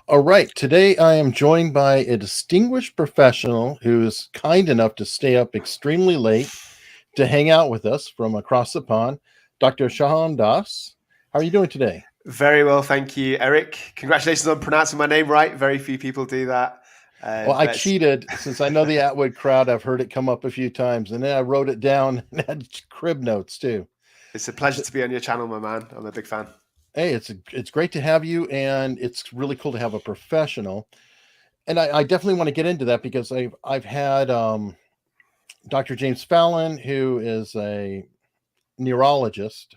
All right. Today I am joined by a distinguished professional who is kind enough to stay up extremely late to hang out with us from across the pond, Dr. Sohom. How are you doing today? Very well, thank you, Eric. Congratulations on pronouncing my name right. Very few people do that. Well, I cheated since I know the Atwood crowd. I've heard it come up a few times, and then I wrote it down and had crib notes too. It's a pleasure to be on your channel, my man. I'm a big fan. Hey, it's great to have you, and it's really cool to have a professional. And I definitely want to get into that because I've had Dr. James Fallon, who is a neurologist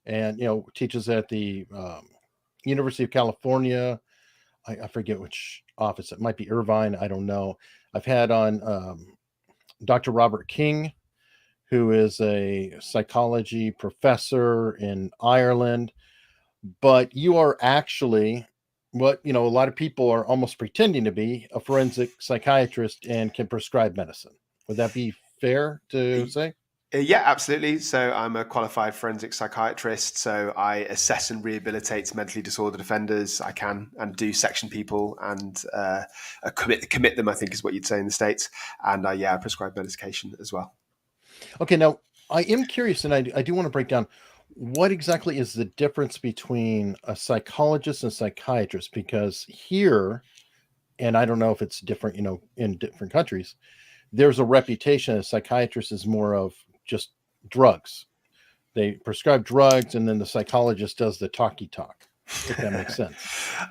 and teaches at the University of California. I forget which office. It might be Irvine. I don't know. I've had on Dr. Robert King, who is a psychology professor in Ireland. But you are actually what a lot of people are almost pretending to be, a forensic psychiatrist, and can prescribe medicine. Would that be fair to say? Yeah, absolutely. So I'm a qualified forensic psychiatrist. So I assess and rehabilitate mentally disordered offenders. I can and do section people and commit them, I think is what you'd say in the States. And I prescribe medication as well. Okay, now I am curious, and I do want to break down what exactly is the difference between a psychologist and psychiatrist, because here, and I don't know if it's different, in different countries, there's a reputation as psychiatrist is more of just drugs. They prescribe drugs, and then the psychologist does the talky talk, if that makes sense.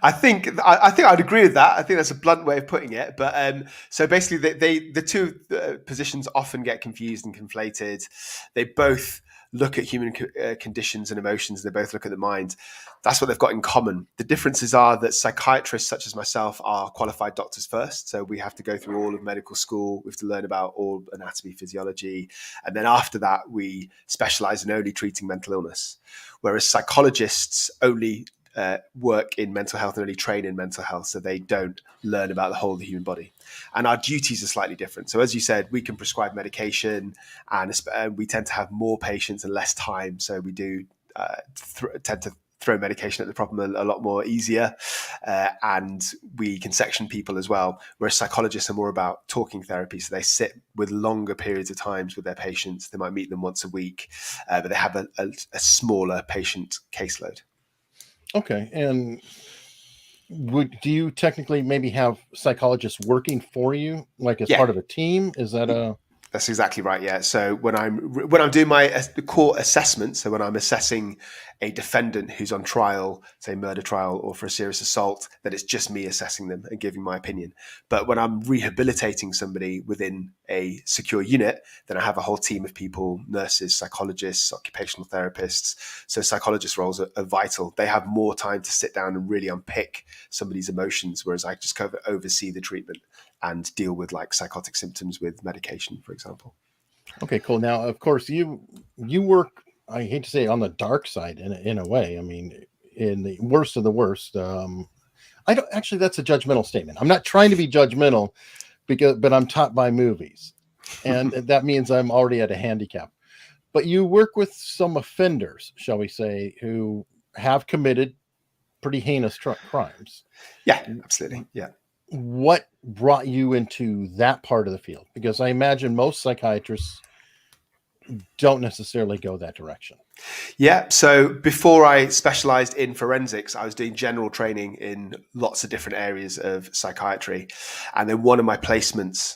I think I'd agree with that. I think that's a blunt way of putting it. But so basically, the two positions often get confused and conflated. They both look at human conditions and emotions, and they both look at the mind. That's what they've got in common. The differences are that psychiatrists, such as myself, are qualified doctors first. So we have to go through all of medical school. We have to learn about all anatomy, physiology. And then after that, we specialize in only treating mental illness. Whereas psychologists only work in mental health and only train in mental health, so they don't learn about the whole of the human body. And our duties are slightly different. So as you said, we can prescribe medication, and we tend to have more patients and less time. So we do tend to throw medication at the problem a lot more easier, and we can section people as well. Whereas psychologists are more about talking therapy, so they sit with longer periods of times with their patients. They might meet them once a week, but they have a smaller patient caseload. Okay, and do you technically maybe have psychologists working for you, like as part of a team? Is that a... That's exactly right. Yeah. So when I'm doing my court assessment, so when I'm assessing a defendant who's on trial, say murder trial or for a serious assault, then it's just me assessing them and giving my opinion. But when I'm rehabilitating somebody within a secure unit, then I have a whole team of people: nurses, psychologists, occupational therapists. So psychologist roles are vital. They have more time to sit down and really unpick somebody's emotions, whereas I just oversee the treatment and deal with like psychotic symptoms with medication, for example. Okay, cool. Now, of course, you work, I hate to say, on the dark side in a way. I mean, in the worst of the worst. I don't actually. That's a judgmental statement. I'm not trying to be judgmental, but I'm taught by movies, and that means I'm already at a handicap. But you work with some offenders, shall we say, who have committed pretty heinous crimes. Yeah, absolutely. Yeah. What brought you into that part of the field? Because I imagine most psychiatrists don't necessarily go that direction. Yeah. So before I specialized in forensics, I was doing general training in lots of different areas of psychiatry. And then one of my placements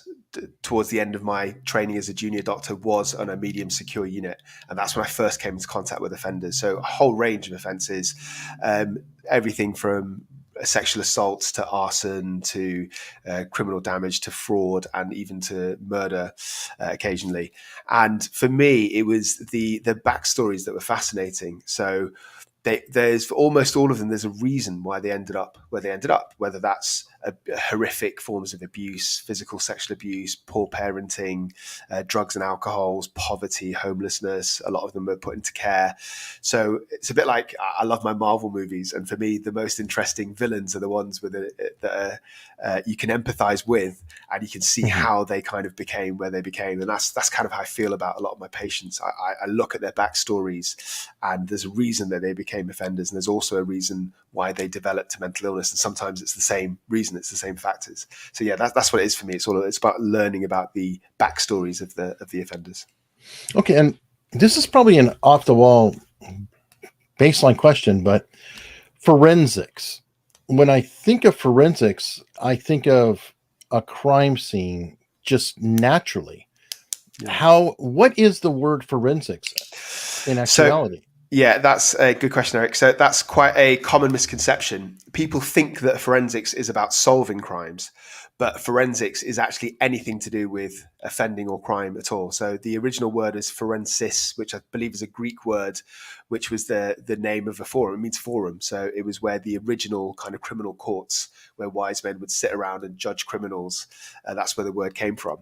towards the end of my training as a junior doctor was on a medium secure unit. And that's when I first came into contact with offenders. So a whole range of offenses, everything from sexual assaults to arson to criminal damage to fraud and even to murder occasionally. And for me, it was the backstories that were fascinating. So there's for almost all of them, there's a reason why they ended up where they ended up, whether that's horrific forms of abuse, physical, sexual abuse, poor parenting, drugs and alcohols, poverty, homelessness. A lot of them are put into care. So it's a bit like, I love my Marvel movies, and for me, the most interesting villains are the ones that you can empathize with, and you can see how they kind of became where they became. And that's kind of how I feel about a lot of my patients. I look at their backstories, and there's a reason that they became offenders, and there's also a reason why they developed mental illness. And sometimes it's the same reason, it's the same factors. So yeah, that's what it is for me. It's about learning about the backstories of the offenders. Okay, and this is probably an off the wall baseline question, but forensics. When I think of forensics, I think of a crime scene just naturally. Yeah. What is the word forensics in actuality? Yeah, that's a good question, Eric. So that's quite a common misconception. People think that forensics is about solving crimes, but forensics is actually anything to do with offending or crime at all. So the original word is forensis, which I believe is a Greek word, which was the name of a forum. It means forum. So it was where the original kind of criminal courts, where wise men would sit around and judge criminals. That's where the word came from.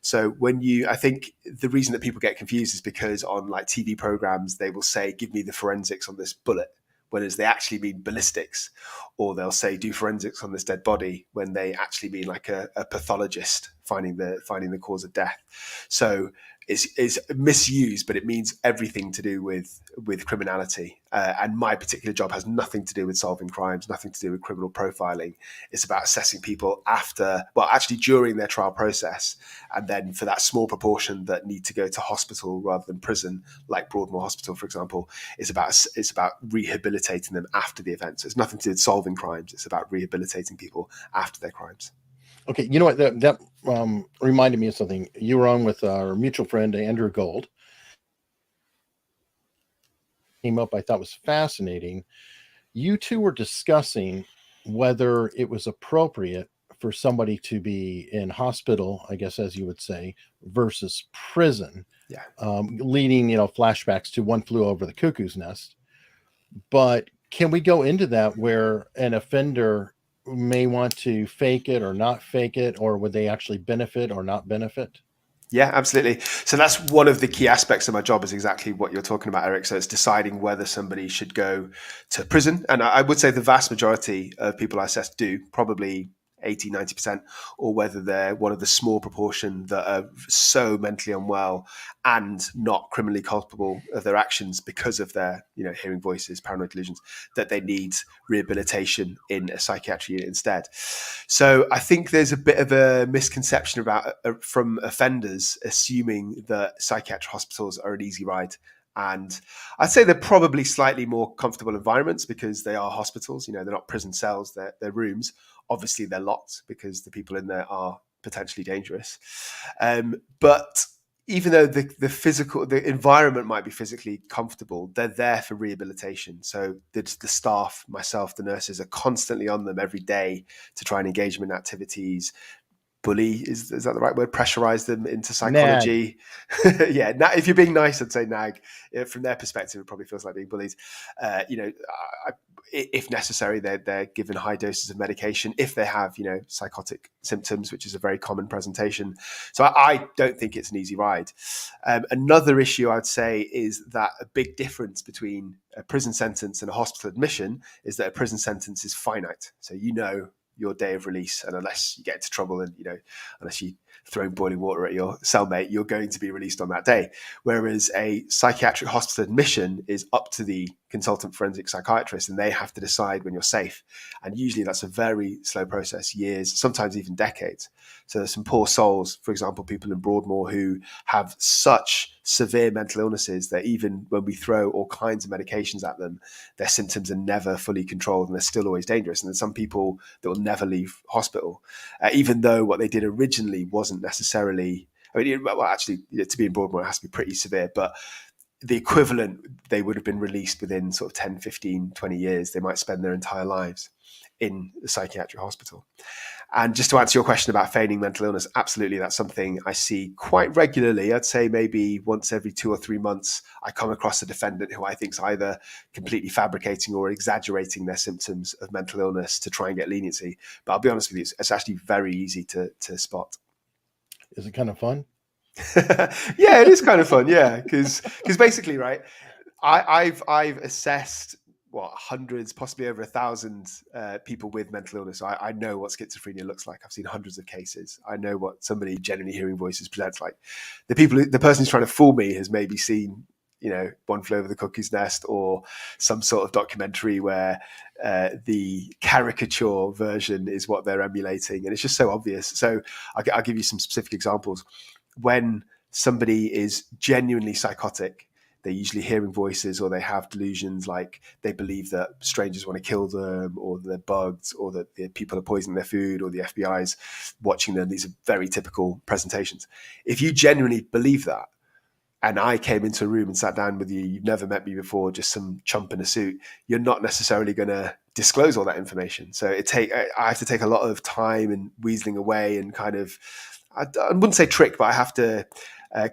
So I think the reason that people get confused is because on like TV programs, they will say, give me the forensics on this bullet, whereas they actually mean ballistics, or they'll say do forensics on this dead body when they actually mean like a pathologist finding the cause of death. So it's misused, but it means everything to do with criminality. And my particular job has nothing to do with solving crimes, nothing to do with criminal profiling. It's about assessing people during their trial process. And then for that small proportion that need to go to hospital rather than prison, like Broadmoor Hospital, for example, it's about rehabilitating them after the event. So it's nothing to do with solving crimes. It's about rehabilitating people after their crimes. Okay, you know what? That reminded me of something. You were on with our mutual friend, Andrew Gold. Came up, I thought was fascinating. You two were discussing whether it was appropriate for somebody to be in hospital, I guess, as you would say, versus prison. Yeah. Leading, flashbacks to One Flew Over the Cuckoo's Nest. But can we go into that where an offender may want to fake it or not fake it, or would they actually benefit or not benefit? Yeah, absolutely. So that's one of the key aspects of my job, is exactly what you're talking about, Eric. So it's deciding whether somebody should go to prison. And I would say the vast majority of people I assess do, probably 80, 90%, or whether they're one of the small proportion that are so mentally unwell and not criminally culpable of their actions because of their, hearing voices, paranoid delusions, that they need rehabilitation in a psychiatry unit instead. So I think there's a bit of a misconception from offenders assuming that psychiatric hospitals are an easy ride. And I'd say they're probably slightly more comfortable environments because they are hospitals. They're not prison cells, they're rooms. Obviously, they're locked because the people in there are potentially dangerous. But even though the environment might be physically comfortable, they're there for rehabilitation. So the staff, myself, the nurses are constantly on them every day to try and engage them in activities. Bully, is that the right word? Pressurize them into psychology. Yeah, if you're being nice, I'd say nag. From their perspective, it probably feels like being bullied. If necessary, they're given high doses of medication if they have, psychotic symptoms, which is a very common presentation. So I don't think it's an easy ride. Another issue I'd say is that a big difference between a prison sentence and a hospital admission is that a prison sentence is finite. So your day of release, and unless you get into trouble and unless you throw boiling water at your cellmate, you're going to be released on that day. Whereas a psychiatric hospital admission is up to the consultant forensic psychiatrist, and they have to decide when you're safe. And usually that's a very slow process, years, sometimes even decades. So there's some poor souls, for example, people in Broadmoor who have such severe mental illnesses that even when we throw all kinds of medications at them, their symptoms are never fully controlled and they're still always dangerous. And there's some people that will never leave hospital, even though what they did originally wasn't necessarily, to be in Broadmoor, it has to be pretty severe, but the equivalent, they would have been released within sort of 10, 15, 20 years. They might spend their entire lives in the psychiatric hospital. And just to answer your question about feigning mental illness, absolutely, that's something I see quite regularly. I'd say maybe once every 2 or 3 months, I come across a defendant who I think is either completely fabricating or exaggerating their symptoms of mental illness to try and get leniency. But I'll be honest with you, it's actually very easy to spot. Is it kind of fun? Yeah, it is kind of fun. Yeah, because basically, right, I've assessed hundreds, possibly over 1,000 people with mental illness. So I know what schizophrenia looks like. I've seen hundreds of cases. I know what somebody genuinely hearing voices presents like. The person who's trying to fool me has maybe seen, One Flew Over the Cuckoo's Nest or some sort of documentary where the caricature version is what they're emulating, and it's just so obvious. So I'll give you some specific examples. When somebody is genuinely psychotic, they're usually hearing voices, or they have delusions like they believe that strangers want to kill them, or they're bugged, or that the people are poisoning their food, or the FBI's watching them. These are very typical presentations. If you genuinely believe that, and I came into a room and sat down with you, you've never met me before, just some chump in a suit, you're not necessarily going to disclose all that information. So I have to take a lot of time and weaseling away and kind of, I wouldn't say trick, but I have to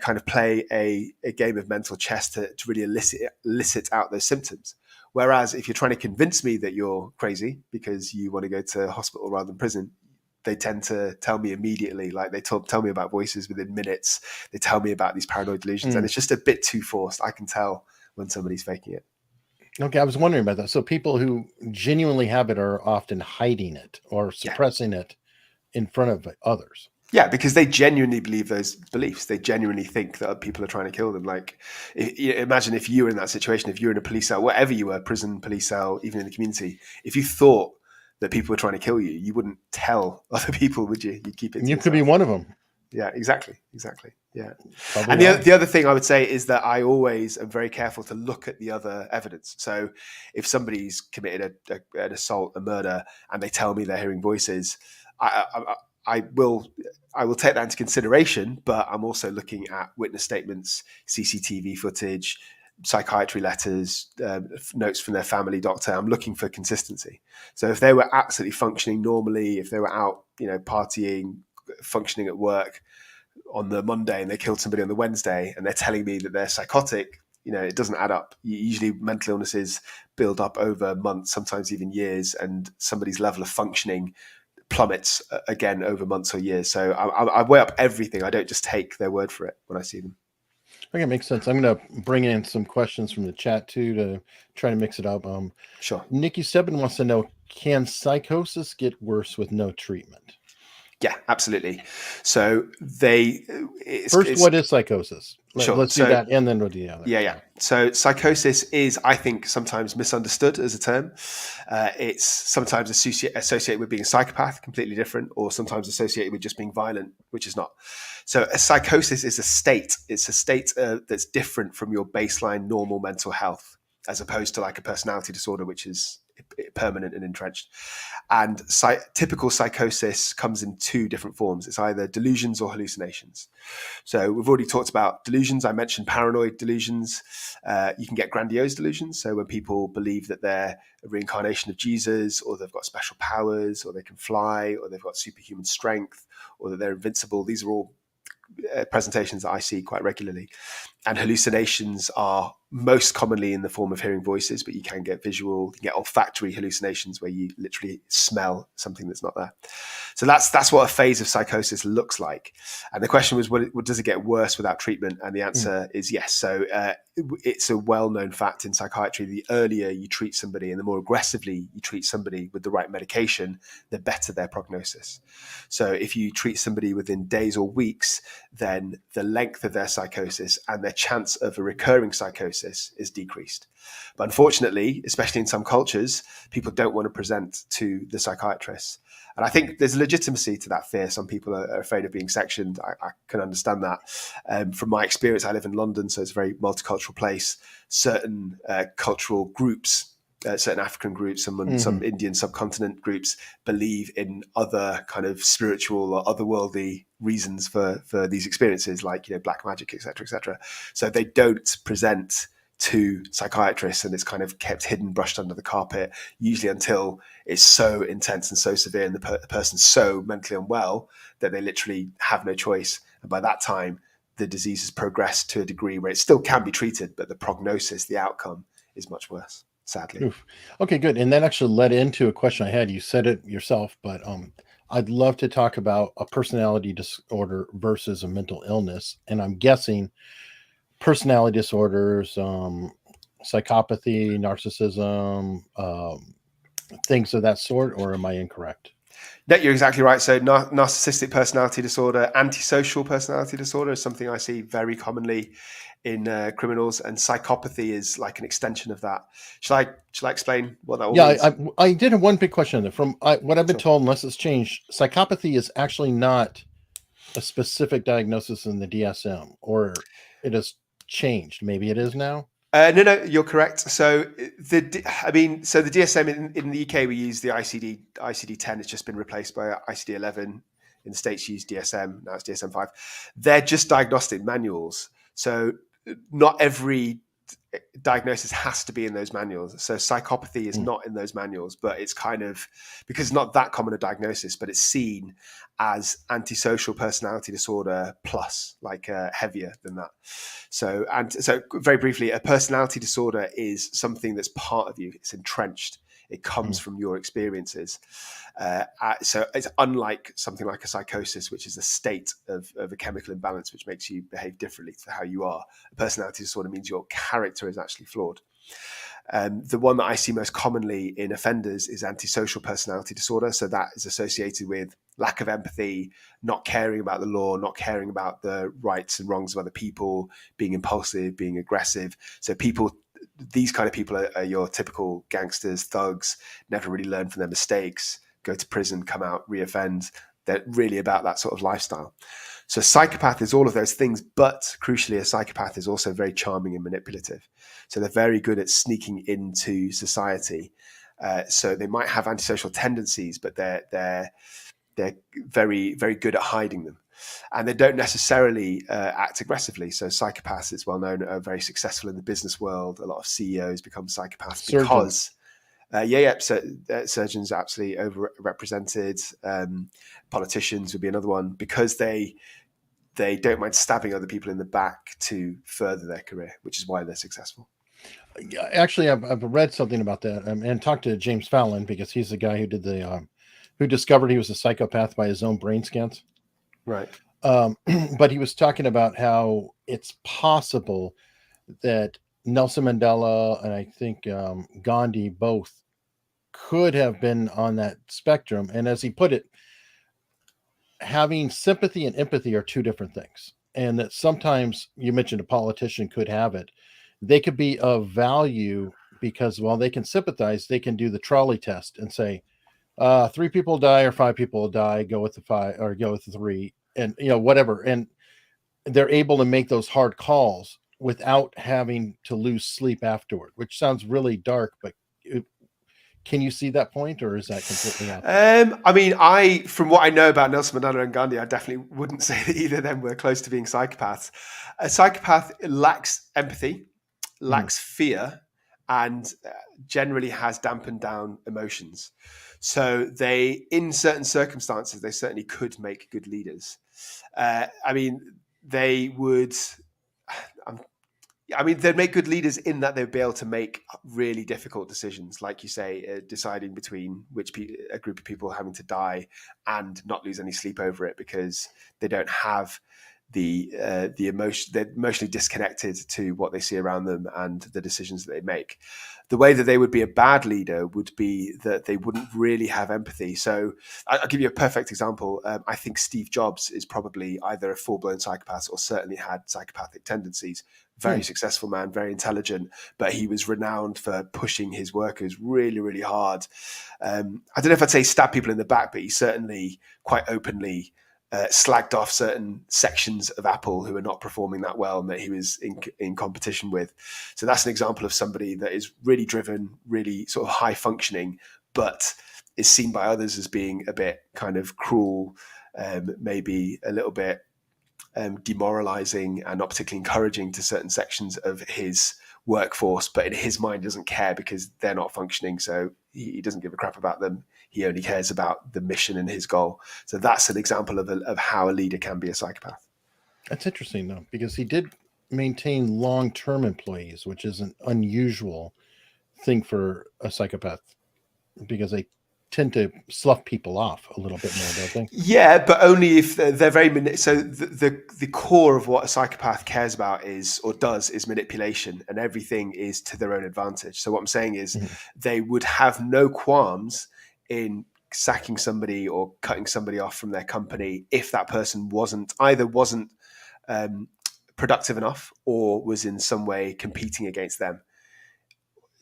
kind of play a game of mental chess to really elicit out those symptoms. Whereas if you're trying to convince me that you're crazy because you want to go to hospital rather than prison, they tend to tell me immediately. Like they tell me about voices within minutes. They tell me about these paranoid delusions, and it's just a bit too forced. I can tell when somebody's faking it. Okay, I was wondering about that. So people who genuinely have it are often hiding it or suppressing it in front of others. Yeah, because they genuinely believe those beliefs. They genuinely think that people are trying to kill them. Like, imagine if you were in that situation, if you're in a police cell, whatever you were, prison, police cell, even in the community, if you thought that people were trying to kill you, you wouldn't tell other people, would you? You'd keep it to You yourself. could be one of them. Yeah, exactly. Yeah. Probably And not. the other thing I would say is that I always am very careful to look at the other evidence. So if somebody's committed an assault, a murder, and they tell me they're hearing voices, I will take that into consideration, but I'm also looking at witness statements, CCTV footage, psychiatry letters, notes from their family doctor. I'm looking for consistency. So if they were absolutely functioning normally, if they were out, partying, functioning at work on the Monday and they killed somebody on the Wednesday and they're telling me that they're psychotic, it doesn't add up. Usually mental illnesses build up over months, sometimes even years, and somebody's level of functioning plummets again over months or years. So I weigh up everything. I don't just take their word for it when I see them. Okay, makes sense. I'm going to bring in some questions from the chat too to try to mix it up. Sure. Nikki Stebbin wants to know, can psychosis get worse with no treatment? Yeah, absolutely. So what is psychosis? Sure. Let's do that, and then we'll do the other. Yeah. So psychosis is, I think, sometimes misunderstood as a term. It's sometimes associated with being a psychopath, completely different, or sometimes associated with just being violent, which is not. So a psychosis is a state. It's a state that's different from your baseline normal mental health, as opposed to like a personality disorder, which is permanent and entrenched. And typical psychosis comes in two different forms. It's either delusions or hallucinations. So we've already talked about delusions. I mentioned paranoid delusions. You can get grandiose delusions. So when people believe that they're a reincarnation of Jesus, or they've got special powers, or they can fly, or they've got superhuman strength, or that they're invincible. These are all presentations that I see quite regularly. And hallucinations are most commonly in the form of hearing voices, but you can get visual, you can get olfactory hallucinations where you literally smell something that's not there. So that's what a phase of psychosis looks like. And the question was, what does it get worse without treatment? And the answer is yes. So it's a well-known fact in psychiatry, the earlier you treat somebody and the more aggressively you treat somebody with the right medication, the better their prognosis. So if you treat somebody within days or weeks, then the length of their psychosis and their chance of a recurring psychosis is decreased. But unfortunately, especially in some cultures, people don't want to present to the psychiatrist. And I think there's legitimacy to that fear. Some people are afraid of being sectioned. I can understand that. From my experience, I live in London, so it's a very multicultural place. Certain cultural groups certain African groups, some Indian subcontinent groups believe in other kind of spiritual or otherworldly reasons for these experiences, like, black magic, etc., etc. So they don't present to psychiatrists, and it's kind of kept hidden, brushed under the carpet, usually until it's so intense and so severe, and the person's so mentally unwell that they literally have no choice. And by that time, the disease has progressed to a degree where it still can be treated, but the prognosis, the outcome, is much worse, sadly. Oof. Okay, good. And that actually led into a question I had. You said it yourself, but I'd love to talk about a personality disorder versus a mental illness. And I'm guessing personality disorders, psychopathy, narcissism, things of that sort, or am I incorrect? No, you're exactly right. So narcissistic personality disorder, antisocial personality disorder is something I see very commonly in criminals, and psychopathy is like an extension of that. Shall I explain what that all means? I did have one big question. From what I've been told, unless it's changed, psychopathy is actually not a specific diagnosis in the DSM, or it has changed. Maybe it is now. No, you're correct. So the DSM in the UK, we use the ICD-10. It's just been replaced by ICD-11. In the States, you use DSM. Now it's DSM-5. They're just diagnostic manuals. So not every diagnosis has to be in those manuals. So psychopathy is not in those manuals, but it's kind of, because it's not that common a diagnosis, but it's seen as antisocial personality disorder plus, like heavier than that. So very briefly, a personality disorder is something that's part of you. It's entrenched. It comes from your experiences. So it's unlike something like a psychosis, which is a state of a chemical imbalance, which makes you behave differently to how you are. A personality disorder means your character is actually flawed. The one that I see most commonly in offenders is antisocial personality disorder. So that is associated with lack of empathy, not caring about the law, not caring about the rights and wrongs of other people, being impulsive, being aggressive. So these kind of people are your typical gangsters, thugs, never really learn from their mistakes, go to prison, come out, reoffend. They're really about that sort of lifestyle. So psychopath is all of those things, but crucially, a psychopath is also very charming and manipulative. So they're very good at sneaking into society. So they might have antisocial tendencies, but they're very, very good at hiding them. And they don't necessarily act aggressively. So psychopaths, it's well known, are very successful in the business world. A lot of CEOs become psychopaths because, surgeons are absolutely overrepresented. Politicians would be another one, because they don't mind stabbing other people in the back to further their career, which is why they're successful. Actually, I've read something about that and talked to James Fallon, because he's the guy who did who discovered he was a psychopath by his own brain scans. Right. But he was talking about how it's possible that Nelson Mandela and I think Gandhi both could have been on that spectrum. And as he put it, having sympathy and empathy are two different things. And that sometimes, you mentioned a politician could have it. They could be of value because while they can sympathize, they can do the trolley test and say, 3 people die or 5 people die, go with the 5 or go with the 3, and whatever. And they're able to make those hard calls without having to lose sleep afterward, which sounds really dark, but can you see that point, or is that completely out there? From what I know about Nelson Mandela and Gandhi, I definitely wouldn't say that either of them were close to being psychopaths. A psychopath lacks empathy, lacks fear, and generally has dampened down emotions. So in certain circumstances, they certainly could make good leaders. They'd make good leaders in that they'd be able to make really difficult decisions, like you say, deciding between a group of people having to die and not lose any sleep over it, because they don't have the emotion. They're emotionally disconnected to what they see around them and the decisions that they make. The way that they would be a bad leader would be that they wouldn't really have empathy. So I'll give you a perfect example. I think Steve Jobs is probably either a full-blown psychopath or certainly had psychopathic tendencies. Very successful man, very intelligent, but he was renowned for pushing his workers really, really hard. I don't know if I'd say stab people in the back, but he certainly quite openly slagged off certain sections of Apple who are not performing that well and that he was in competition with. So that's an example of somebody that is really driven, really sort of high functioning, but is seen by others as being a bit kind of cruel, maybe a little bit demoralizing and not particularly encouraging to certain sections of his workforce, but in his mind doesn't care because they're not functioning. So he doesn't give a crap about them. He only cares about the mission and his goal. So that's an example of how a leader can be a psychopath. That's interesting, though, because he did maintain long-term employees, which is an unusual thing for a psychopath, because they tend to slough people off a little bit more, don't they? Yeah, but only if they're very so the core of what a psychopath cares about is manipulation, and everything is to their own advantage. So what I'm saying is they would have no qualms in sacking somebody or cutting somebody off from their company if that person wasn't productive enough or was in some way competing against them.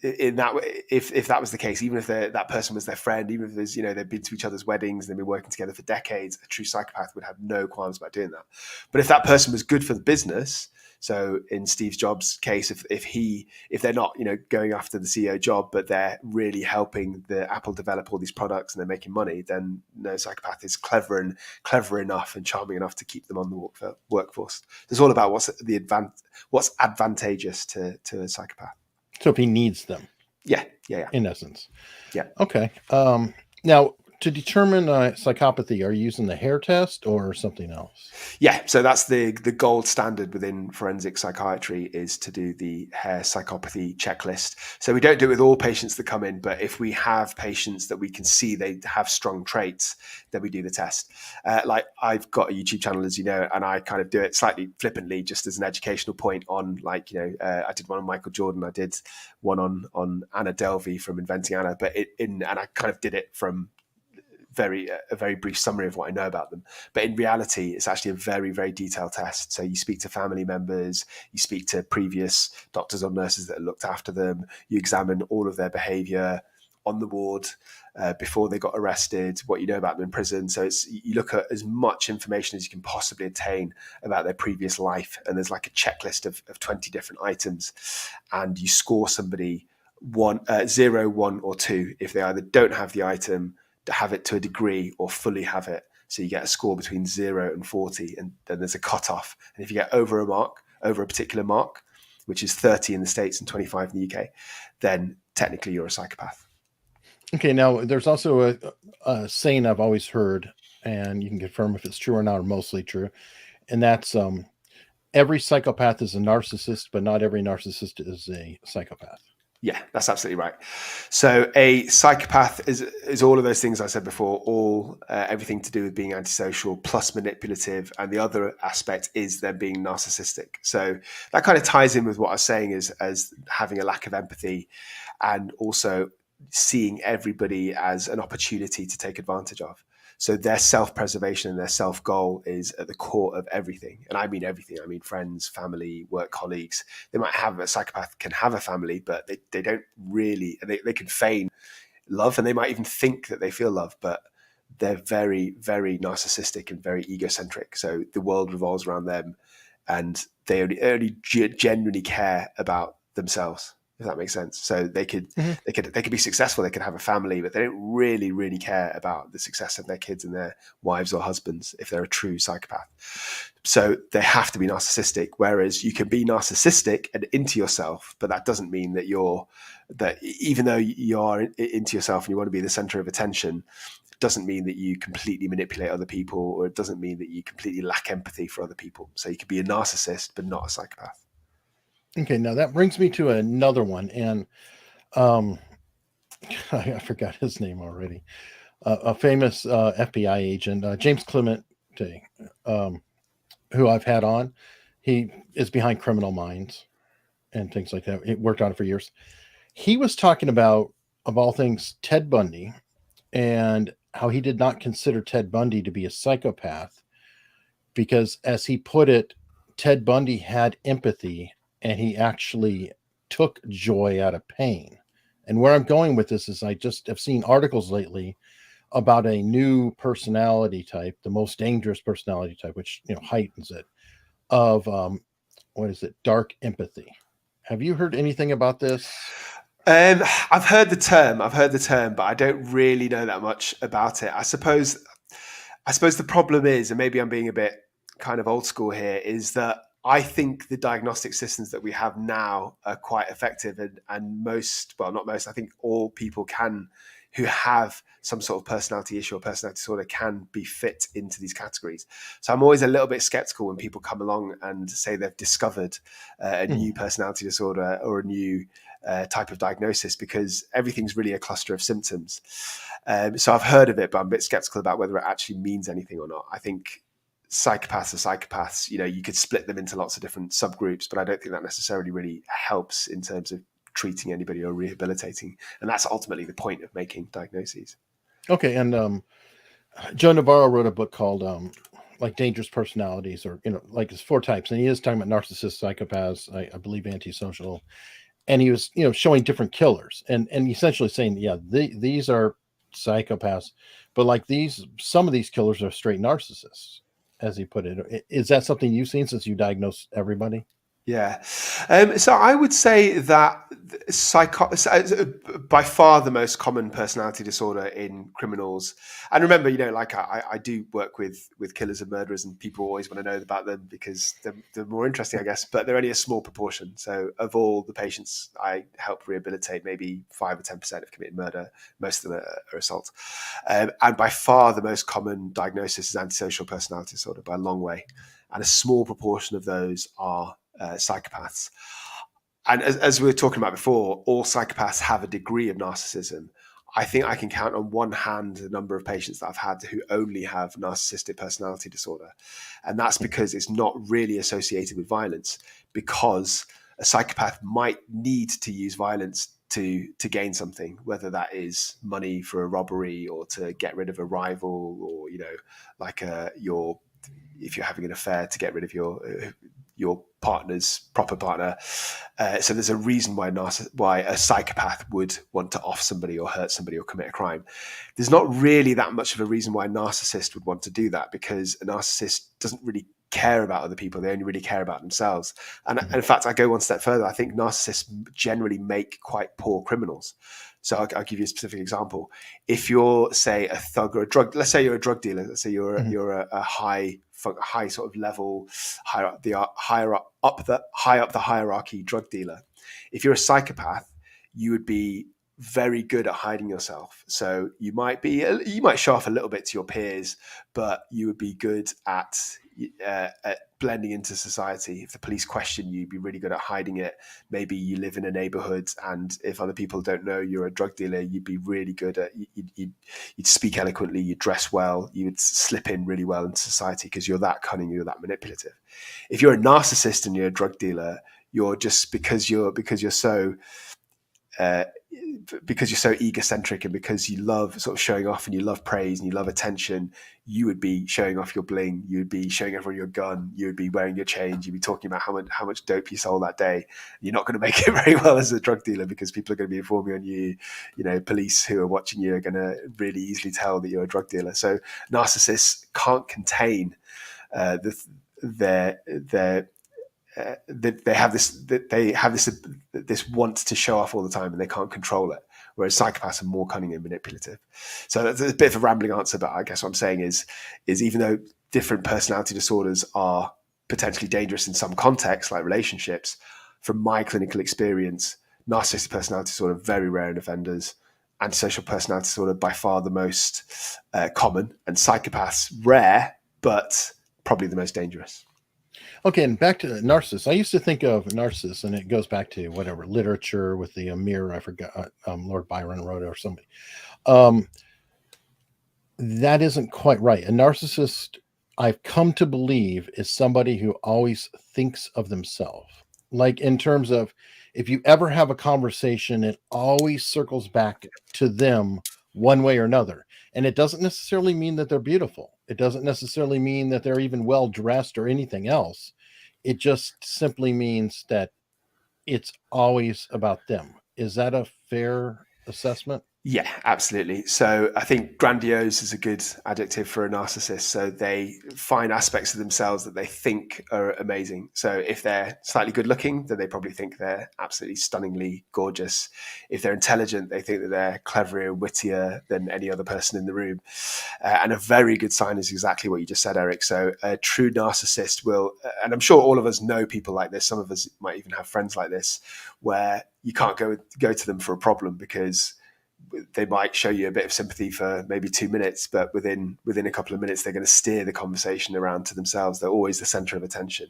In that, if that was the case, even if that person was their friend, even if there's, they've been to each other's weddings and they've been working together for decades, a true psychopath would have no qualms about doing that. But if that person was good for the business, so in Steve Jobs' case, if they're not going after the CEO job, but they're really helping the Apple develop all these products and they're making money, then no psychopath is clever enough and charming enough to keep them on the workforce. It's all about what's advantageous to a psychopath. So if he needs them. Yeah. In essence. Yeah. Okay. Now, to determine psychopathy, are you using the hair test or something else? Yeah. So that's the gold standard within forensic psychiatry, is to do the hair psychopathy checklist. So we don't do it with all patients that come in, but if we have patients that we can see they have strong traits, then we do the test. Like I've got a YouTube channel, as you know, and I kind of do it slightly flippantly, just as an educational point on, I did one on Michael Jordan, I did one on Anna Delvey from Inventing Anna, and I kind of did it from a very brief summary of what I know about them. But in reality, it's actually a very, very detailed test. So you speak to family members, you speak to previous doctors or nurses that looked after them, you examine all of their behavior on the ward before they got arrested, what you know about them in prison. So you look at as much information as you can possibly obtain about their previous life. And there's like a checklist of 20 different items. And you score somebody 0, 1, or 2 if they either don't have the item, to have it to a degree, or fully have it. So you get a score between 0 and 40, and then there's a cutoff. And if you get over a particular mark, which is 30 in the States and 25 in the UK, then technically you're a psychopath. Okay, now there's also a saying I've always heard, and you can confirm if it's true or not, or mostly true, and that's every psychopath is a narcissist, but not every narcissist is a psychopath. Yeah, that's absolutely right. So a psychopath is all of those things I said before, everything to do with being antisocial plus manipulative, and the other aspect is them being narcissistic. So that kind of ties in with what I was saying as having a lack of empathy, and also seeing everybody as an opportunity to take advantage of. So their self-preservation and their self-goal is at the core of everything. And I mean everything. I mean friends, family, work colleagues. They might have a psychopath can have a family, but they don't really, and they can feign love, and they might even think that they feel love, but they're very, very narcissistic and very egocentric. So the world revolves around them, and they only genuinely care about themselves, if that makes sense. So they could be successful, they could have a family, but they don't really, really care about the success of their kids and their wives or husbands if they're a true psychopath. So they have to be narcissistic, whereas you can be narcissistic and into yourself, but that doesn't mean that even though you are into yourself and you want to be the center of attention, it doesn't mean that you completely manipulate other people, or it doesn't mean that you completely lack empathy for other people. So you can be a narcissist, but not a psychopath. Okay, now that brings me to another one, and I forgot his name already. A famous FBI agent, James Clemente, who I've had on. He is behind Criminal Minds and things like that. He worked on it for years. He was talking about, of all things, Ted Bundy, and how he did not consider Ted Bundy to be a psychopath because, as he put it, Ted Bundy had empathy, and he actually took joy out of pain. And where I'm going with this is I just have seen articles lately about a new personality type, the most dangerous personality type, which heightens it, of what is it, dark empathy. Have you heard anything about this? I've heard the term, but I don't really know that much about it. I suppose the problem is, and maybe I'm being a bit kind of old school here, is that I think the diagnostic systems that we have now are quite effective, and most, well, not most, I think all people who have some sort of personality issue or personality disorder can be fit into these categories. So I'm always a little bit skeptical when people come along and say they've discovered a new personality disorder or a new type of diagnosis, because everything's really a cluster of symptoms. So I've heard of it, but I'm a bit skeptical about whether it actually means anything or not. I think psychopaths are psychopaths. You could split them into lots of different subgroups, but I don't think that necessarily really helps in terms of treating anybody or rehabilitating. And that's ultimately the point of making diagnoses. Okay. And Joe Navarro wrote a book called like Dangerous Personalities, or like it's 4 types, and he is talking about narcissists, psychopaths, I believe antisocial, and he was showing different killers and essentially saying, yeah, these are psychopaths, but like some of these killers are straight narcissists, as he put it. Is that something you've seen since you diagnosed everybody? Yeah. So I would say that by far the most common personality disorder in criminals. And remember, like I do work with killers and murderers, and people always want to know about them because they're more interesting, I guess, but they're only a small proportion. So of all the patients I help rehabilitate, maybe 5 or 10% have committed murder. Most of them are assault. And by far the most common diagnosis is antisocial personality disorder by a long way. And a small proportion of those are psychopaths. And as we were talking about before, all psychopaths have a degree of narcissism. I think I can count on one hand the number of patients that I've had who only have narcissistic personality disorder. And that's because it's not really associated with violence, because a psychopath might need to use violence to gain something, whether that is money for a robbery or to get rid of a rival, or, like if you're having an affair, to get rid of your partner's proper partner. So there's a reason why a psychopath would want to off somebody or hurt somebody or commit a crime. There's not really that much of a reason why a narcissist would want to do that, because a narcissist doesn't really care about other people. They only really care about themselves. And in fact, I go one step further. I think narcissists generally make quite poor criminals. So I'll give you a specific example. If you're, say, a thug or a drug, let's say you're a drug dealer. Let's say you're a high sort of level, high up the hierarchy drug dealer. If you're a psychopath, you would be very good at hiding yourself. So you might show off a little bit to your peers, but you would be good at blending into society. If the police question you, you'd be really good at hiding it. Maybe you live in a neighborhood, and if other people don't know you're a drug dealer, you'd be really good at, you'd speak eloquently, you'd dress well, you would slip in really well into society because you're that cunning, you're that manipulative. If you're a narcissist and you're a drug dealer, you're just because you're so egocentric, and because you love sort of showing off and you love praise and you love attention, you would be showing off your bling, you would be showing everyone your gun, you would be wearing your chains, you'd be talking about how much dope you sold that day. You're not going to make it very well as a drug dealer, because people are going to be informing on you. Police who are watching you are going to really easily tell that you're a drug dealer. So narcissists can't contain they have this want to show off all the time, and they can't control it. Whereas psychopaths are more cunning and manipulative. So that's a bit of a rambling answer, but I guess what I'm saying is even though different personality disorders are potentially dangerous in some contexts, like relationships, from my clinical experience, narcissistic personality disorder very rare in offenders, antisocial personality disorder by far the most common, and psychopaths rare, but probably the most dangerous. Okay, and back to Narcissus. I used to think of Narcissus, and it goes back to whatever literature with the mirror. I forgot, Lord Byron wrote it or somebody. That isn't quite right. A narcissist, I've come to believe, is somebody who always thinks of themselves. Like, in terms of, if you ever have a conversation, it always circles back to them one way or another. And it doesn't necessarily mean that they're beautiful. It doesn't necessarily mean that they're even well dressed or anything else. It just simply means that it's always about them. Is that a fair assessment? Yeah, absolutely. So I think grandiose is a good adjective for a narcissist. So they find aspects of themselves that they think are amazing. So if they're slightly good looking, then they probably think they're absolutely stunningly gorgeous. If they're intelligent, they think that they're cleverer and wittier than any other person in the room. And a very good sign is exactly what you just said, Eric. So a true narcissist will, and I'm sure all of us know people like this. Some of us might even have friends like this, where you can't go to them for a problem because they might show you a bit of sympathy for maybe 2 minutes, but within a couple of minutes, they're going to steer the conversation around to themselves. They're always the center of attention.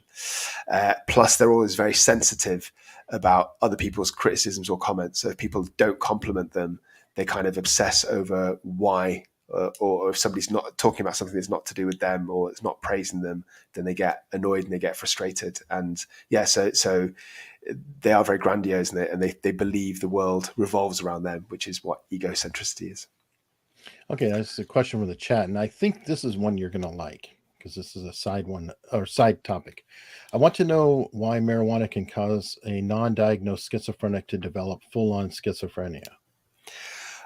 Plus, they're always very sensitive about other people's criticisms or comments. So if people don't compliment them, they kind of obsess over why, or if somebody's not talking about something that's not to do with them or it's not praising them, then they get annoyed and they get frustrated. And yeah, so they are very grandiose, and they believe the world revolves around them, which is what egocentricity is. Okay, that's a question from the chat, and I think this is one you're going to like because this is a side one or side topic. I want to know why marijuana can cause a non-diagnosed schizophrenic to develop full-on schizophrenia.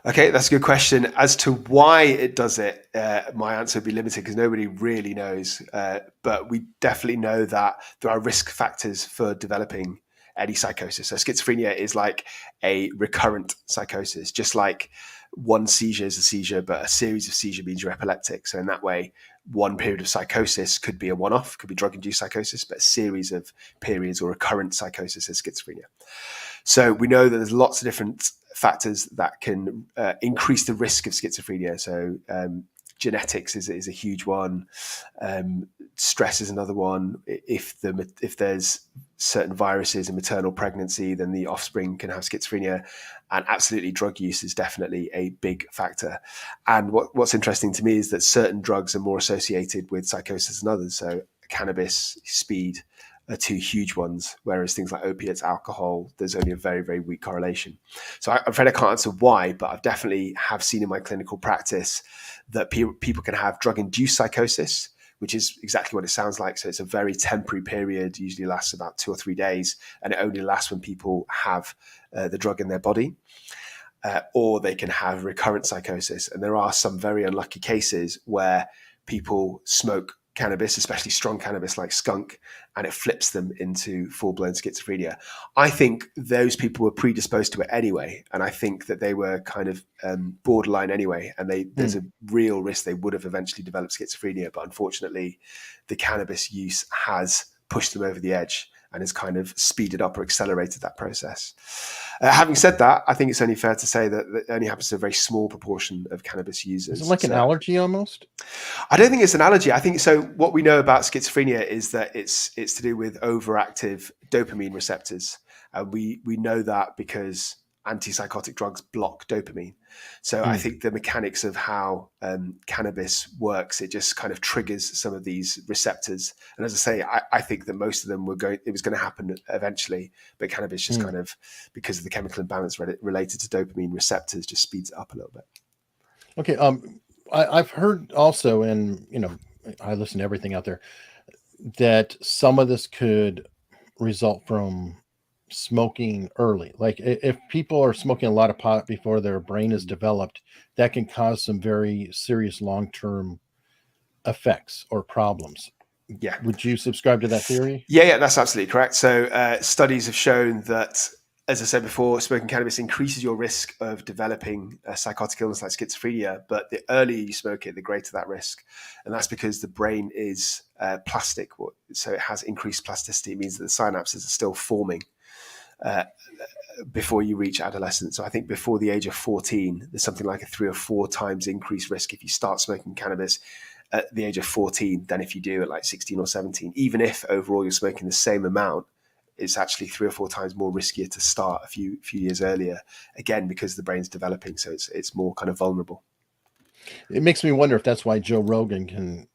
Okay, that's a good question. As to why it does it, my answer would be limited because nobody really knows. But we definitely know that there are risk factors for developing any psychosis. So schizophrenia is like a recurrent psychosis, just like one seizure is a seizure, but a series of seizures means you're epileptic. So in that way, one period of psychosis could be a one-off, could be drug-induced psychosis, but a series of periods or recurrent psychosis is schizophrenia. So we know that there's lots of different factors that can increase the risk of schizophrenia. So genetics is a huge one. Stress is another one. If there's certain viruses in maternal pregnancy, then the offspring can have schizophrenia. And absolutely, drug use is definitely a big factor. And what's interesting to me is that certain drugs are more associated with psychosis than others. So cannabis, speed are two huge ones, whereas things like opiates, alcohol, there's only a very, very weak correlation. So I'm afraid I can't answer why, but I've definitely have seen in my clinical practice that people can have drug-induced psychosis, which is exactly what it sounds like. So it's a very temporary period, usually lasts about 2 or 3 days, and it only lasts when people have the drug in their body. Or they can have recurrent psychosis. And there are some very unlucky cases where people smoke cannabis, especially strong cannabis like skunk, and it flips them into full-blown schizophrenia. I think those people were predisposed to it anyway, and I think that they were kind of borderline anyway, and there's a real risk they would have eventually developed schizophrenia, but unfortunately the cannabis use has pushed them over the edge and has kind of speeded up or accelerated that process. Having said that, I think it's only fair to say that it only happens to a very small proportion of cannabis users. Is it like an allergy almost? I don't think it's an allergy. I think so. What we know about schizophrenia is that it's to do with overactive dopamine receptors. We know that because antipsychotic drugs block dopamine. So I think the mechanics of how cannabis works, it just kind of triggers some of these receptors. And as I say, I think that most of them it was going to happen eventually, but cannabis just kind of, because of the chemical imbalance related to dopamine receptors, just speeds it up a little bit. Okay. I've heard also, and I listen to everything out there, that some of this could result from smoking early. Like if people are smoking a lot of pot before their brain is developed, that can cause some very serious long-term effects or problems. Yeah. Would you subscribe to that theory? Yeah, that's absolutely correct. So studies have shown that, as I said before, smoking cannabis increases your risk of developing a psychotic illness like schizophrenia. But the earlier you smoke it, the greater that risk. And that's because the brain is plastic. So it has increased plasticity. It means that the synapses are still forming before you reach adolescence. So I think before the age of 14, there's something like a 3 or 4 times increased risk if you start smoking cannabis at the age of 14 than if you do at like 16 or 17. Even if overall you're smoking the same amount, it's actually 3 or 4 times more riskier to start a few years earlier, again, because the brain's developing. So it's more kind of vulnerable. It makes me wonder if that's why Joe Rogan can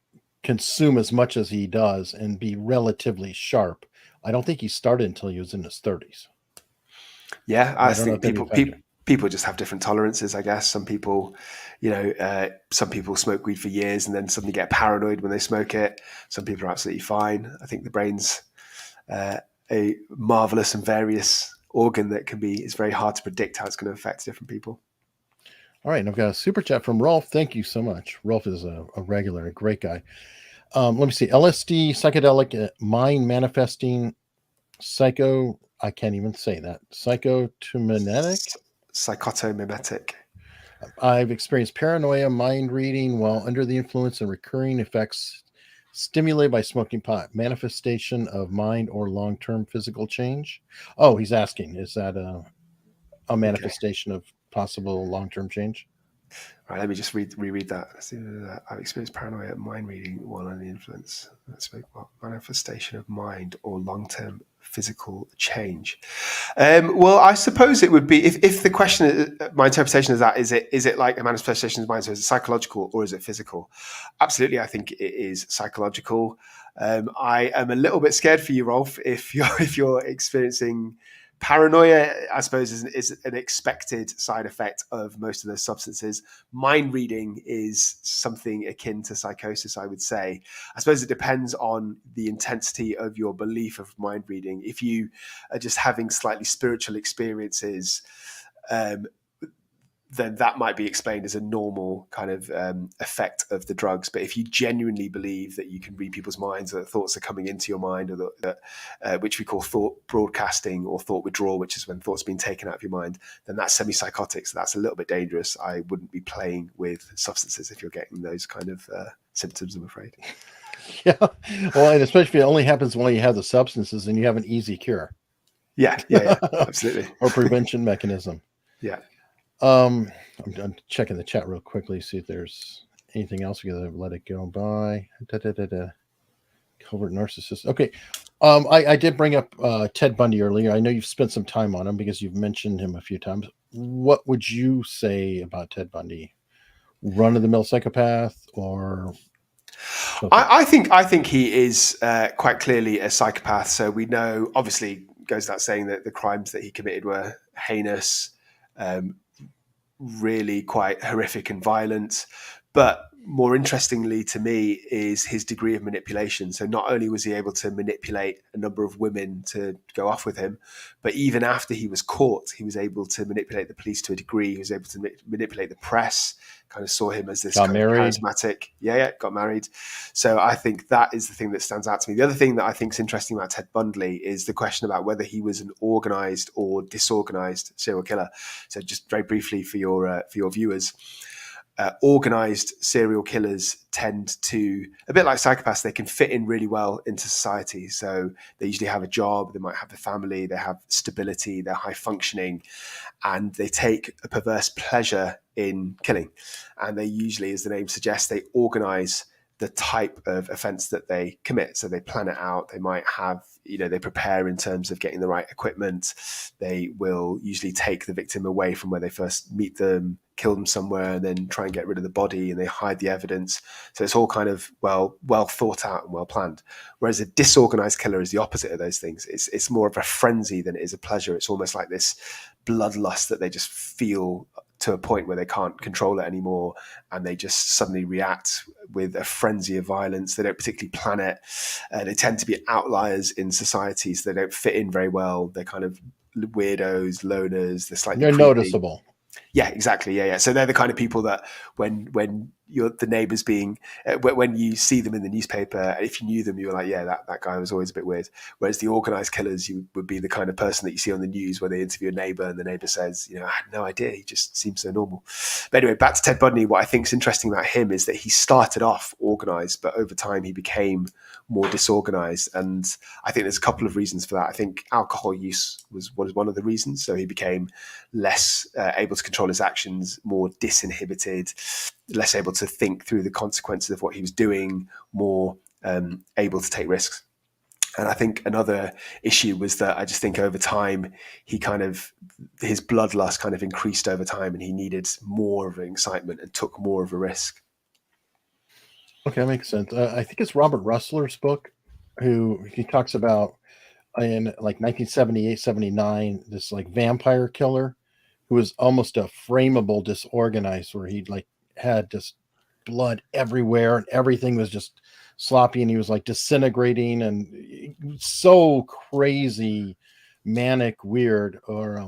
consume as much as he does and be relatively sharp. I don't think he started until he was in his 30s. Yeah, I think people just have different tolerances, I guess. Some people, some people smoke weed for years and then suddenly get paranoid when they smoke it. Some people are absolutely fine. I think the brain's a marvelous and various organ that it's very hard to predict how it's going to affect different people. All right, and I've got a super chat from Rolf. Thank you so much. Rolf is a regular, a great guy. Let me see. LSD, psychedelic, mind manifesting, psycho. I can't even say that. Psychotomimetic. Psychotomimetic. I've experienced paranoia, mind reading while under the influence, and recurring effects stimulated by smoking pot. Manifestation of mind or long-term physical change. Oh, he's asking, is that a manifestation of possible long-term change? Right, let me just reread that. I've experienced paranoia, mind reading while under the influence. Let's make what manifestation of mind or long-term physical change. Well, I suppose it would be if the question, my interpretation is that is it like a manifestation of mind? So is it psychological or is it physical? Absolutely, I think it is psychological. I am a little bit scared for you, Rolf, if you're experiencing paranoia. I suppose is an expected side effect of most of those substances. Mind reading is something akin to psychosis, I would say. I suppose it depends on the intensity of your belief of mind reading. If you are just having slightly spiritual experiences, then that might be explained as a normal kind of effect of the drugs. But if you genuinely believe that you can read people's minds, that thoughts are coming into your mind, or that which we call thought broadcasting or thought withdrawal, which is when thoughts are being taken out of your mind, then that's semi-psychotic. So that's a little bit dangerous. I wouldn't be playing with substances if you're getting those kind of symptoms, I'm afraid. Yeah. Well, and especially if it only happens when you have the substances and you have an easy cure. Yeah, absolutely. Or prevention mechanism. Yeah. I'm checking the chat real quickly, see if there's anything else because I've let it go by. Covert narcissist. Okay. I did bring up Ted Bundy earlier. I know you've spent some time on him because you've mentioned him a few times. What would you say about Ted Bundy? Run-of-the-mill psychopath, or I think he is quite clearly a psychopath. So we know, obviously, goes without saying that the crimes that he committed were heinous, really quite horrific and violent. But more interestingly to me is his degree of manipulation. So not only was he able to manipulate a number of women to go off with him, but even after he was caught, he was able to manipulate the police to a degree. He was able to manipulate the press, kind of saw him as this kind of charismatic. Got married. So I think that is the thing that stands out to me. The other thing that I think is interesting about Ted Bundy is the question about whether he was an organized or disorganized serial killer. So just very briefly for your viewers, organized serial killers tend to, a bit like psychopaths, they can fit in really well into society. So they usually have a job, they might have a family, they have stability, they're high functioning, and they take a perverse pleasure in killing. And they usually, as the name suggests, they organize the type of offense that they commit. So they plan it out. They might have, they prepare in terms of getting the right equipment. They will usually take the victim away from where they first meet them, kill them somewhere, and then try and get rid of the body, and they hide the evidence. So it's all kind of well thought out and well planned. Whereas a disorganized killer is the opposite of those things. It's more of a frenzy than it is a pleasure. It's almost like this bloodlust that they just feel to a point where they can't control it anymore, and they just suddenly react with a frenzy of violence. They don't particularly plan it. They tend to be outliers in society, so they don't fit in very well. They're kind of weirdos, loners. They're creepy. Noticeable. Yeah, exactly. Yeah. So they're the kind of people that when you're the neighbors being, when you see them in the newspaper, if you knew them, you were like, yeah, that guy was always a bit weird. Whereas the organized killers, you would be the kind of person that you see on the news where they interview a neighbor and the neighbor says, I had no idea. He just seems so normal. But anyway, back to Ted Bundy. What I think is interesting about him is that he started off organized, but over time he became more disorganized. And I think there's a couple of reasons for that. I think alcohol use was one of the reasons. So he became less able to control his actions, more disinhibited, less able to think through the consequences of what he was doing, more able to take risks. And I think another issue was that I just think over time, his bloodlust kind of increased over time, and he needed more of an excitement and took more of a risk. Okay, that makes sense. I think it's Robert Russler's book, who he talks about in like 1978, 79, this like vampire killer who was almost a frameable disorganized, where he like had just blood everywhere and everything was just sloppy, and he was like disintegrating and so crazy, manic, weird. Or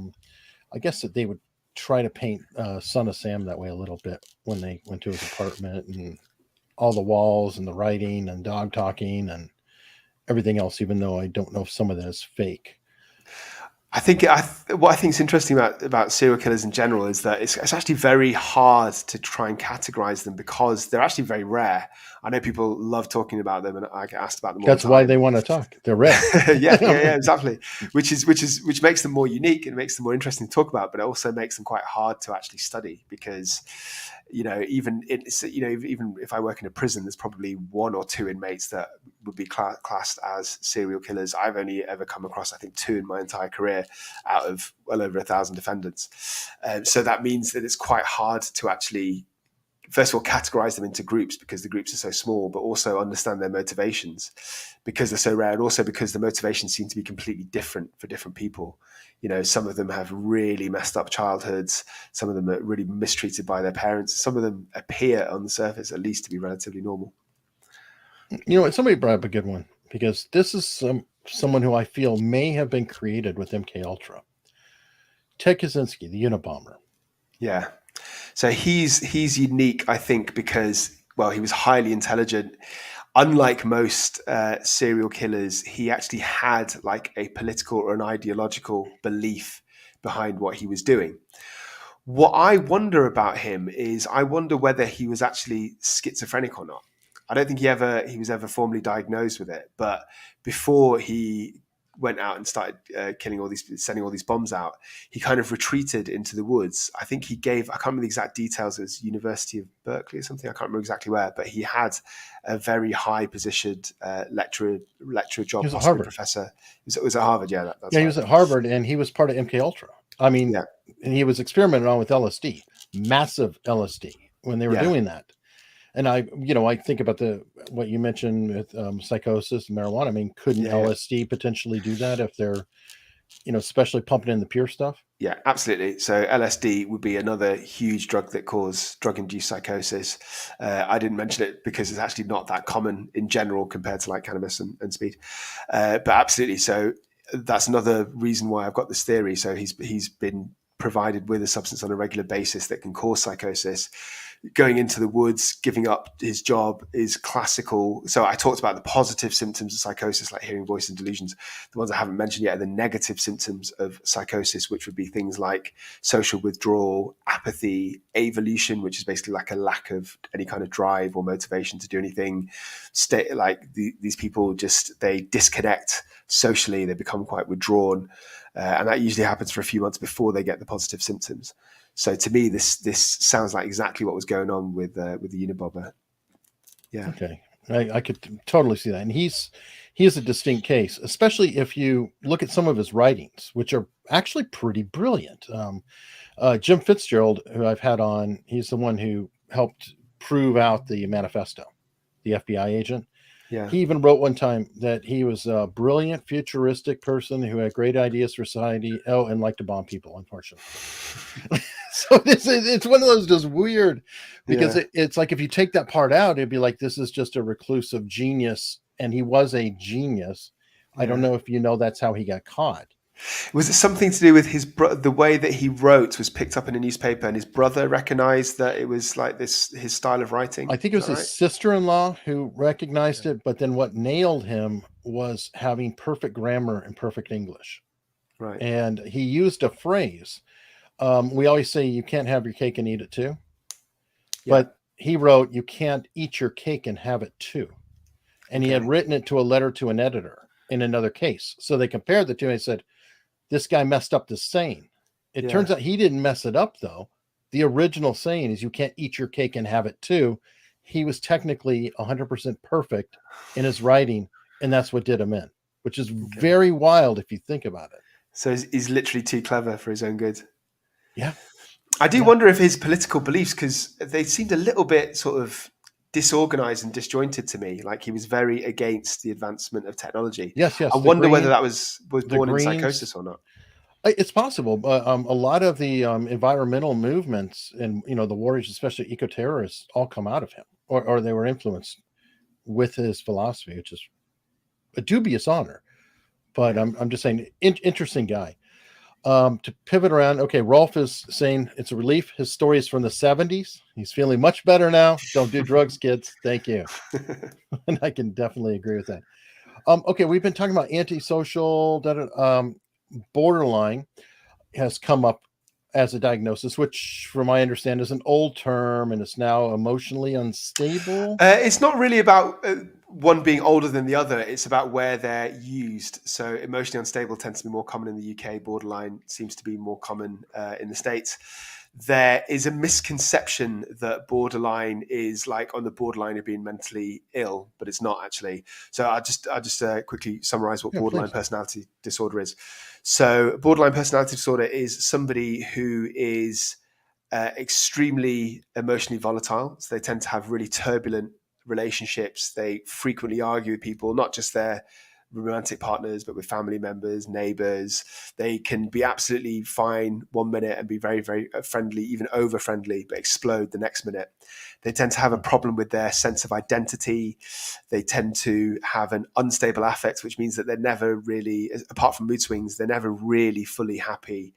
I guess that they would try to paint Son of Sam that way a little bit when they went to his apartment and all the walls and the writing and dog talking and everything else, even though I don't know if some of that is fake. I think what I think is interesting about serial killers in general is that it's actually very hard to try and categorize them because they're actually very rare. I know people love talking about them, and I get asked about them all That's the time. why they want to talk. They're rare. yeah, exactly. Which makes them more unique and makes them more interesting to talk about, but it also makes them quite hard to actually study because, even if I work in a prison, there's probably one or two inmates that would be classed as serial killers. I've only ever come across, I think, 2 in my entire career out of well over 1,000 defendants. So that means that it's quite hard to actually, first of all, categorize them into groups because the groups are so small, but also understand their motivations because they're so rare, and also because the motivations seem to be completely different for different people. Some of them have really messed up childhoods. Some of them are really mistreated by their parents. Some of them appear on the surface, at least, to be relatively normal. Somebody brought up a good one because this is someone who I feel may have been created with MK Ultra. Ted Kaczynski, the Unabomber. Yeah. So he's unique, I think, because, well, he was highly intelligent. Unlike most serial killers, he actually had like a political or an ideological belief behind what he was doing. What I wonder about him is I wonder whether he was actually schizophrenic or not. I don't think he was ever formally diagnosed with it, but before he went out and started sending all these bombs out, he kind of retreated into the woods. I think I can't remember the exact details, it was University of Berkeley or something, I can't remember exactly where, but he had a very high positioned lecturer job, He was at possibly Harvard. Professor. It was at Harvard, yeah. That's he was at Harvard, and he was part of MK Ultra. I mean, and he was experimenting on with LSD, massive LSD, when they were doing that. And I think about what you mentioned with psychosis and marijuana. I mean, couldn't LSD potentially do that if they're, especially pumping in the pure stuff? Yeah, absolutely. So LSD would be another huge drug that causes drug-induced psychosis. I didn't mention it because it's actually not that common in general compared to like cannabis and speed. But absolutely. So that's another reason why I've got this theory. So he's been provided with a substance on a regular basis that can cause psychosis. Going into the woods, giving up his job is classical. So I talked about the positive symptoms of psychosis, like hearing voices and delusions. The ones I haven't mentioned yet are the negative symptoms of psychosis, which would be things like social withdrawal, apathy, avolition, which is basically like a lack of any kind of drive or motivation to do anything. These people they disconnect socially, they become quite withdrawn. And that usually happens for a few months before they get the positive symptoms. So to me, this sounds like exactly what was going on with the Unabomber. Yeah. Okay, I could totally see that, and he is a distinct case, especially if you look at some of his writings, which are actually pretty brilliant. Jim Fitzgerald, who I've had on, he's the one who helped prove out the manifesto, the FBI agent. Yeah. He even wrote one time that he was a brilliant, futuristic person who had great ideas for society. Oh, and liked to bomb people, unfortunately. So it's one of those just weird, because it's like if you take that part out, it'd be like this is just a reclusive genius, and he was a genius. I don't know if that's how he got caught. Was it something to do with the way that he wrote was picked up in a newspaper, and his brother recognized that it was like his style of writing? I think it was his sister-in-law who recognized it, but then what nailed him was having perfect grammar and perfect English. Right. And he used a phrase. We always say you can't have your cake and eat it too. Yeah. But he wrote, you can't eat your cake and have it too. And he had written it to a letter to an editor in another case. So they compared the two and said, this guy messed up the saying. It turns out he didn't mess it up, though. The original saying is you can't eat your cake and have it too. He was technically 100% perfect in his writing, and that's what did him in, which is very wild if you think about it. So he's literally too clever for his own good. Yeah. I do wonder if his political beliefs, because they seemed a little bit sort of disorganized and disjointed to me. Like he was very against the advancement of technology. Yes. I wonder whether that was born in psychosis or not. It's possible. But a lot of the environmental movements and, the warriors, especially eco-terrorists, all come out of him, or they were influenced with his philosophy, which is a dubious honor. But I'm just saying, interesting guy. To pivot around, okay, Rolf is saying it's a relief. His story is from the 70s. He's feeling much better now. Don't do drugs, kids. Thank you. And I can definitely agree with that. Okay, we've been talking about antisocial, borderline has come up as a diagnosis, which, from my understanding, is an old term and it's now emotionally unstable. It's not really about one being older than the other. It's about where they're used. So emotionally unstable tends to be more common in the UK. Borderline seems to be more common in the States. There is a misconception that borderline is like on the borderline of being mentally ill, but it's not actually. So I'll just quickly summarize what borderline personality disorder is. So borderline personality disorder is somebody who is extremely emotionally volatile. So they tend to have really turbulent relationships. They frequently argue with people, not just their romantic partners, but with family members, neighbors. They can be absolutely fine 1 minute and be very, very friendly, even over friendly, but explode the next minute. They tend to have a problem with their sense of identity. They tend to have an unstable affect, which means that they're never really, apart from mood swings, they're never really fully happy.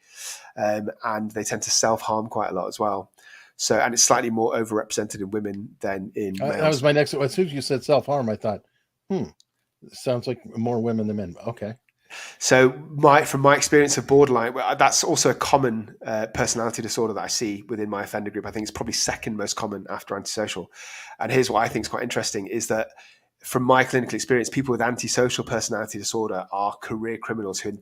And they tend to self-harm quite a lot as well. So, and it's slightly more overrepresented in women than in males. That was my next. As soon as you said self-harm, I thought, sounds like more women than men. Okay. So from my experience of borderline, that's also a common personality disorder that I see within my offender group. I think it's probably second most common after antisocial. And here's what I think is quite interesting is that from my clinical experience, people with antisocial personality disorder are career criminals who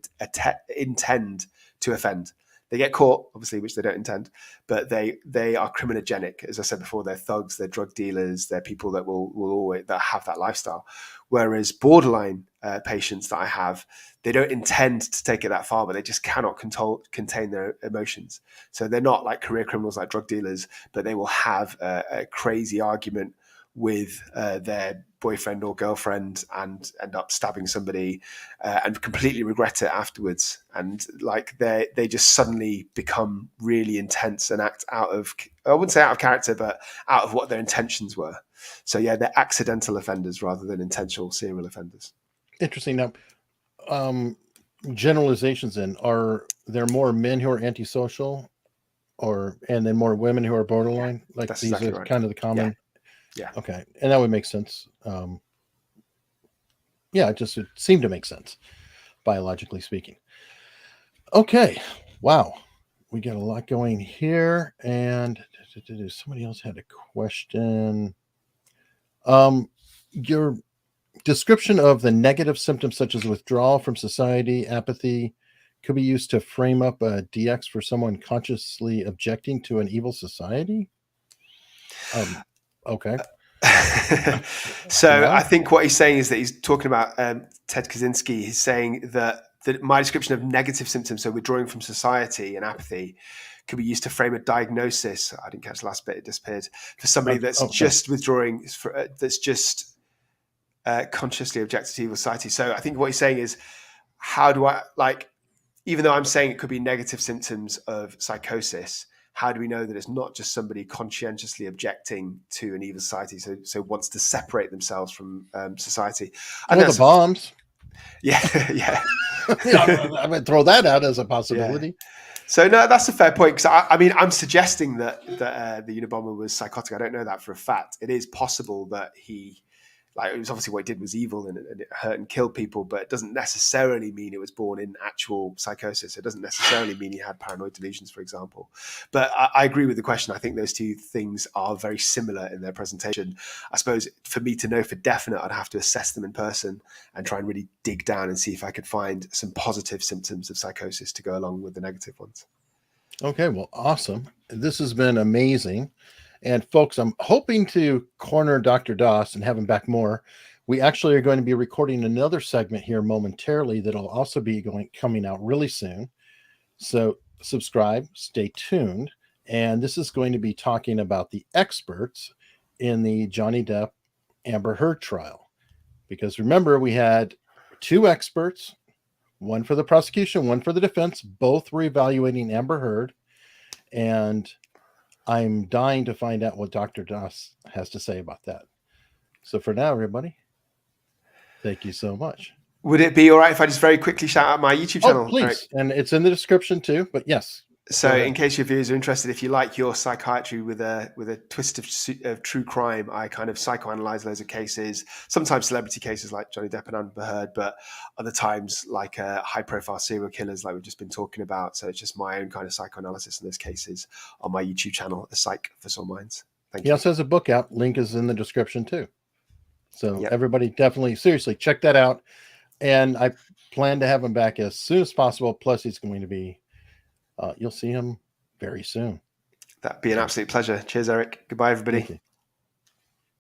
intend to offend. They get caught, obviously, which they don't intend, but they are criminogenic. As I said before, they're thugs, they're drug dealers, they're people that will always that have that lifestyle. Whereas borderline patients that I have, they don't intend to take it that far, but they just cannot contain their emotions. So they're not like career criminals like drug dealers, but they will have a crazy argument with their boyfriend or girlfriend and end up stabbing somebody and completely regret it afterwards. And like they just suddenly become really intense and act out of, I wouldn't say out of character, but out of what their intentions were. So yeah, they're accidental offenders rather than intentional serial offenders. Interesting. Now, generalizations in, are there more men who are antisocial and then more women who are borderline? Like That's these exactly are right. kind of the common. Yeah. Okay. And that would make sense. It seemed to make sense, biologically speaking. Okay. Wow. We got a lot going here. And somebody else had a question. Your description of the negative symptoms such as withdrawal from society, apathy, could be used to frame up a DX for someone consciously objecting to an evil society? Okay. So yeah. I think what he's saying is that he's talking about Ted Kaczynski. He's saying that my description of negative symptoms, so withdrawing from society and apathy, could be used to frame a diagnosis. I didn't catch the last bit; it disappeared. For somebody that's just withdrawing, that's just consciously objecting to evil society. So I think what he's saying is, how do I even though I'm saying it could be negative symptoms of psychosis, how do we know that it's not just somebody conscientiously objecting to an evil society, so wants to separate themselves from society? The bombs. Yeah. I would throw that out as a possibility. Yeah. So no, that's a fair point, because I mean, I'm suggesting that the Unabomber was psychotic. I don't know that for a fact. It is possible that he, it was obviously what he did was evil and it hurt and killed people, but it doesn't necessarily mean it was born in actual psychosis. It doesn't necessarily mean he had paranoid delusions, for example. But I agree with the question. I think those two things are very similar in their presentation. I suppose for me to know for definite, I'd have to assess them in person and try and really dig down and see if I could find some positive symptoms of psychosis to go along with the negative ones. Okay, well, awesome. This has been amazing. And folks, I'm hoping to corner Dr. Doss and have him back more. We actually are going to be recording another segment here momentarily that'll also be coming out really soon. So subscribe, stay tuned. And this is going to be talking about the experts in the Johnny Depp Amber Heard trial. Because remember, we had two experts, one for the prosecution, one for the defense. Both were evaluating Amber Heard. And I'm dying to find out what Dr. Doss has to say about that. So for now, everybody, thank you so much. Would it be all right if I just very quickly shout out my YouTube Oh, channel, Eric? please. And it's in the description too, but yes. So, in case your viewers are interested, if you like your psychiatry with a twist of true crime, I kind of psychoanalyze loads of cases. Sometimes celebrity cases like Johnny Depp and Amber Heard, but other times like high-profile serial killers, like we've just been talking about. So it's just my own kind of psychoanalysis in those cases on my YouTube channel, The Psych for Sore Minds. Thank you. He also has a book out. Link is in the description too. So Yep. everybody definitely, seriously, check that out. And I plan to have him back as soon as possible. Plus, he's going to be. You'll see him very soon. That'd be an absolute pleasure. Cheers, Eric. Goodbye, everybody.